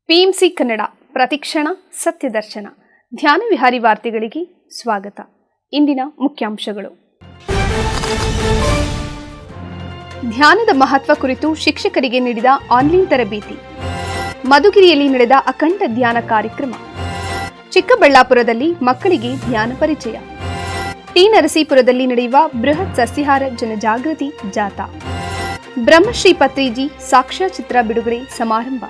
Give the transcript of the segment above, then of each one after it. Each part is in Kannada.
ಪಿಎಂಸಿ ಕನ್ನಡ ಪ್ರತಿಕ್ಷಣ ಸತ್ಯದರ್ಶನ ಧ್ಯಾನ ವಿಹಾರಿ ವಾರ್ತೆಗಳಿಗೆ ಸ್ವಾಗತ. ಇಂದಿನ ಮುಖ್ಯಾಂಶಗಳು. ಧ್ಯಾನದ ಮಹತ್ವ ಕುರಿತು ಶಿಕ್ಷಕರಿಗೆ ನೀಡಿದ ಆನ್ಲೈನ್ ತರಬೇತಿ. ಮಧುಗಿರಿಯಲ್ಲಿ ನಡೆದ ಅಖಂಡ ಧ್ಯಾನ ಕಾರ್ಯಕ್ರಮ. ಚಿಕ್ಕಬಳ್ಳಾಪುರದಲ್ಲಿ ಮಕ್ಕಳಿಗೆ ಧ್ಯಾನ ಪರಿಚಯ. ಟಿ ನರಸೀಪುರದಲ್ಲಿ ನಡೆಯುವ ಬೃಹತ್ ಸಸ್ಯಾಹಾರ ಜನಜಾಗೃತಿ ಜಾಥಾ. ಬ್ರಹ್ಮಶ್ರೀ ಪತ್ರಿಜಿ ಸಾಕ್ಷ್ಯಚಿತ್ರ ಬಿಡುಗಡೆ ಸಮಾರಂಭ.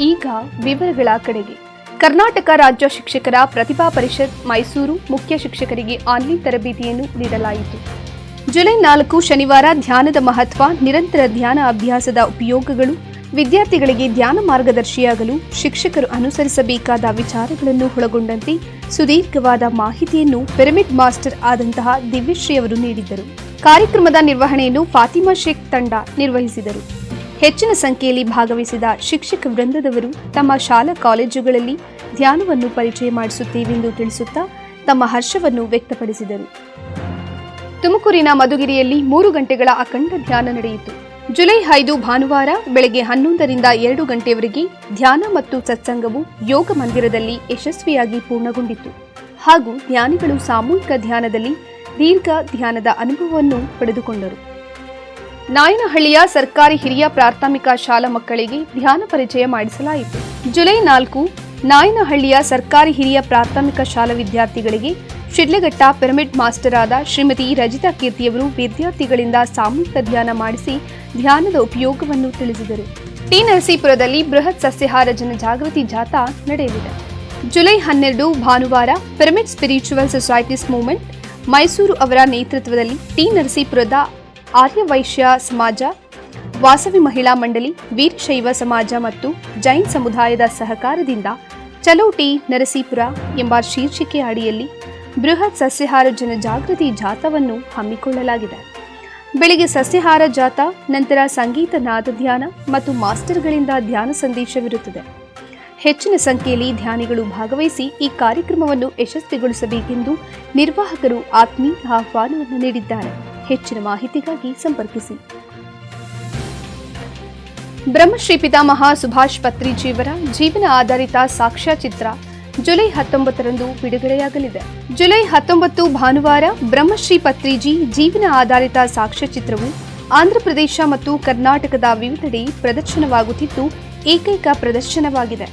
ಈಗ ವಿವರಗಳ ಕಡೆಗೆ. ಕರ್ನಾಟಕ ರಾಜ್ಯ ಶಿಕ್ಷಕರ ಪ್ರತಿಭಾ ಪರಿಷತ್ ಮೈಸೂರು ಮುಖ್ಯ ಶಿಕ್ಷಕರಿಗೆ ಆನ್ಲೈನ್ ತರಬೇತಿಯನ್ನು ನೀಡಲಾಯಿತು. ಜುಲೈ 4 ಶನಿವಾರ ಧ್ಯಾನದ ಮಹತ್ವ, ನಿರಂತರ ಧ್ಯಾನ ಅಭ್ಯಾಸದ ಉಪಯೋಗಗಳು, ವಿದ್ಯಾರ್ಥಿಗಳಿಗೆ ಧ್ಯಾನ ಮಾರ್ಗದರ್ಶಿಯಾಗಲು ಶಿಕ್ಷಕರು ಅನುಸರಿಸಬೇಕಾದ ವಿಚಾರಗಳನ್ನು ಒಳಗೊಂಡಂತೆ ಸುದೀರ್ಘವಾದ ಮಾಹಿತಿಯನ್ನು ಪಿರಮಿಡ್ ಮಾಸ್ಟರ್ ಆದಂತಹ ದಿವ್ಯಶ್ರೀ ಅವರು ನೀಡಿದ್ದರು. ಕಾರ್ಯಕ್ರಮದ ನಿರ್ವಹಣೆಯನ್ನು ಫಾತಿಮಾ ಶೇಖ್ ತಂಡ ನಿರ್ವಹಿಸಿದರು. ಹೆಚ್ಚಿನ ಸಂಖ್ಯೆಯಲ್ಲಿ ಭಾಗವಹಿಸಿದ ಶಿಕ್ಷಕ ವೃಂದದವರು ತಮ್ಮ ಶಾಲಾ ಕಾಲೇಜುಗಳಲ್ಲಿ ಧ್ಯಾನವನ್ನು ಪರಿಚಯ ಮಾಡಿಸುತ್ತೇವೆಂದು ತಿಳಿಸುತ್ತಾ ತಮ್ಮ ಹರ್ಷವನ್ನು ವ್ಯಕ್ತಪಡಿಸಿದರು. ತುಮಕೂರಿನ ಮಧುಗಿರಿಯಲ್ಲಿ 3 ಗಂಟೆಗಳ ಅಖಂಡ ಧ್ಯಾನ ನಡೆಯಿತು. ಜುಲೈ 5 ಭಾನುವಾರ ಬೆಳಗ್ಗೆ 11ರಿಂದ 2 ಗಂಟೆಯವರೆಗೆ ಧ್ಯಾನ ಮತ್ತು ಸತ್ಸಂಗವು ಯೋಗ ಮಂದಿರದಲ್ಲಿ ಯಶಸ್ವಿಯಾಗಿ ಪೂರ್ಣಗೊಂಡಿತು ಹಾಗೂ ಧ್ಯಾನಿಗಳು ಸಾಮೂಹಿಕ ಧ್ಯಾನದಲ್ಲಿ ದೀರ್ಘ ಧ್ಯಾನದ ಅನುಭವವನ್ನು ಪಡೆದುಕೊಂಡರು. ನಾಯನಹಳ್ಳಿಯ ಸರ್ಕಾರಿ ಹಿರಿಯ ಪ್ರಾಥಮಿಕ ಶಾಲಾ ಮಕ್ಕಳಿಗೆ ಧ್ಯಾನ ಪರಿಚಯ ಮಾಡಿಸಲಾಯಿತು. ಜುಲೈ 4 ನಾಯನಹಳ್ಳಿಯ ಸರ್ಕಾರಿ ಹಿರಿಯ ಪ್ರಾಥಮಿಕ ಶಾಲಾ ವಿದ್ಯಾರ್ಥಿಗಳಿಗೆ ಶಿಡ್ಲಘಟ್ಟ ಪಿರಮಿಡ್ ಮಾಸ್ಟರ್ ಆದ ಶ್ರೀಮತಿ ರಜಿತಾ ಕೀರ್ತಿಯವರು ವಿದ್ಯಾರ್ಥಿಗಳಿಂದ ಸಾಮೂಹಿಕ ಧ್ಯಾನ ಮಾಡಿಸಿ ಧ್ಯಾನದ ಉಪಯೋಗವನ್ನು ತಿಳಿಸಿದರು. ಟಿ ನರಸೀಪುರದಲ್ಲಿ ಬೃಹತ್ ಸಸ್ಯಾಹಾರ ಜನಜಾಗೃತಿ ಜಾಥಾ ನಡೆಯಲಿದೆ. ಜುಲೈ 12 ಭಾನುವಾರ pyramid spiritual societies movement Mysuru ಅವರ ನೇತೃತ್ವದಲ್ಲಿ ಟಿ ನರಸೀಪುರದ ಆರ್ಯವೈಶ್ಯ ಸಮಾಜ, ವಾಸವಿ ಮಹಿಳಾ ಮಂಡಳಿ, ವೀರಶೈವ ಸಮಾಜ ಮತ್ತು ಜೈನ್ ಸಮುದಾಯದ ಸಹಕಾರದಿಂದ ಚಲೋ ಟಿ ನರಸೀಪುರ ಎಂಬ ಶೀರ್ಷಿಕೆ ಅಡಿಯಲ್ಲಿ ಬೃಹತ್ ಸಸ್ಯಾಹಾರ ಜನಜಾಗೃತಿ ಜಾಥಾವನ್ನು ಹಮ್ಮಿಕೊಳ್ಳಲಾಗಿದೆ. ಬೆಳಿಗ್ಗೆ ಸಸ್ಯಾಹಾರ ಜಾಥಾ, ನಂತರ ಸಂಗೀತ ನಾದ ಧ್ಯಾನ ಮತ್ತು ಮಾಸ್ಟರ್ಗಳಿಂದ ಧ್ಯಾನ ಸಂದೇಶವಿರುತ್ತದೆ. ಹೆಚ್ಚಿನ ಸಂಖ್ಯೆಯಲ್ಲಿ ಧ್ಯಾನಿಗಳು ಭಾಗವಹಿಸಿ ಈ ಕಾರ್ಯಕ್ರಮವನ್ನು ಯಶಸ್ವಿಗೊಳಿಸಬೇಕೆಂದು ನಿರ್ವಾಹಕರು ಆತ್ಮೀಯ ಆಹ್ವಾನವನ್ನು ನೀಡಿದ್ದಾರೆ. ಹೆಚ್ಚಿನ ಮಾಹಿತಿಗಾಗಿ ಸಂಪರ್ಕಿಸಿ. ಬ್ರಹ್ಮಶ್ರೀ ಪಿತಾಮಹ ಸುಭಾಷ್ ಪತ್ರಿಜಿಯವರ ಜೀವನ ಆಧಾರಿತ ಸಾಕ್ಷ್ಯಚಿತ್ರ ಜುಲೈ 19ರಂದು ಬಿಡುಗಡೆಯಾಗಲಿದೆ. ಜುಲೈ 19 ಭಾನುವಾರ ಬ್ರಹ್ಮಶ್ರೀ ಪತ್ರಿಜಿ ಜೀವನ ಆಧಾರಿತ ಸಾಕ್ಷ್ಯಚಿತ್ರವು ಆಂಧ್ರಪ್ರದೇಶ ಮತ್ತು ಕರ್ನಾಟಕದ ವಿವಿಧೆಡೆ ಪ್ರದರ್ಶನವಾಗುತ್ತಿದ್ದು ಏಕೈಕ ಪ್ರದರ್ಶನವಾಗಿದೆ.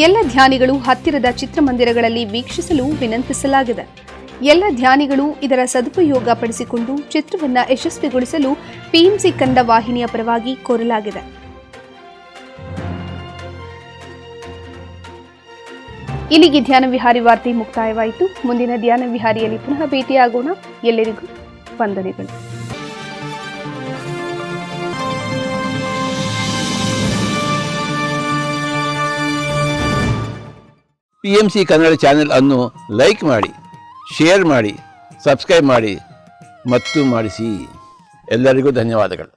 ಎಲ್ಲ ಧ್ಯಾನಿಗಳು ಹತ್ತಿರದ ಚಿತ್ರಮಂದಿರಗಳಲ್ಲಿ ವೀಕ್ಷಿಸಲು ವಿನಂತಿಸಲಾಗಿದೆ. ಎಲ್ಲ ಧ್ಯಾನಿಗಳು ಇದರ ಸದುಪಯೋಗ ಪಡಿಸಿಕೊಂಡು ಚಿತ್ರವನ್ನು ಯಶಸ್ವಿಗೊಳಿಸಲು ಪಿಎಂಸಿ ಕನ್ನಡ ವಾಹಿನಿಯ ಪರವಾಗಿ ಕೋರಲಾಗಿದೆ. ಇಲ್ಲಿಗೆ ಧ್ಯಾನ ವಿಹಾರಿ ವಾರ್ತೆ ಮುಕ್ತಾಯವಾಯಿತು. ಮುಂದಿನ ಧ್ಯಾನ ವಿಹಾರಿಯಲ್ಲಿ ಪುನಃ ಭೇಟಿಯಾಗೋಣ. ಎಲ್ಲರಿಗೂ ವಂದನೆಗಳು. ಪಿಎಂಸಿ ಕನ್ನಡ ಚಾನೆಲ್ ಅನ್ನು ಲೈಕ್ ಮಾಡಿ, ಶೇರ್ ಮಾಡಿ, ಸಬ್ಸ್ಕ್ರೈಬ್ ಮಾಡಿ ಮತ್ತು ಮಾಡಿಸಿ. ಎಲ್ಲರಿಗೂ ಧನ್ಯವಾದಗಳು.